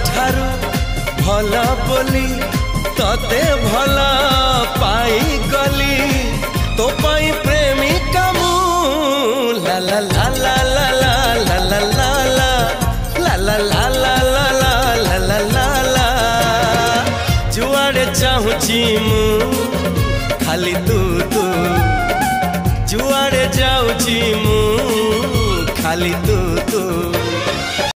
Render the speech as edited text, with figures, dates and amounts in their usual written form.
ठारू भल बोली तते भल पाई गली तो पाई प्रेमिका मु ला ला ला ला ला ला ला ला ला ला ला ला ला ला ला ला ला जुआड़े चाहूची मु खाली तू तू जुआड़े जाऊची मु खाली तू तू।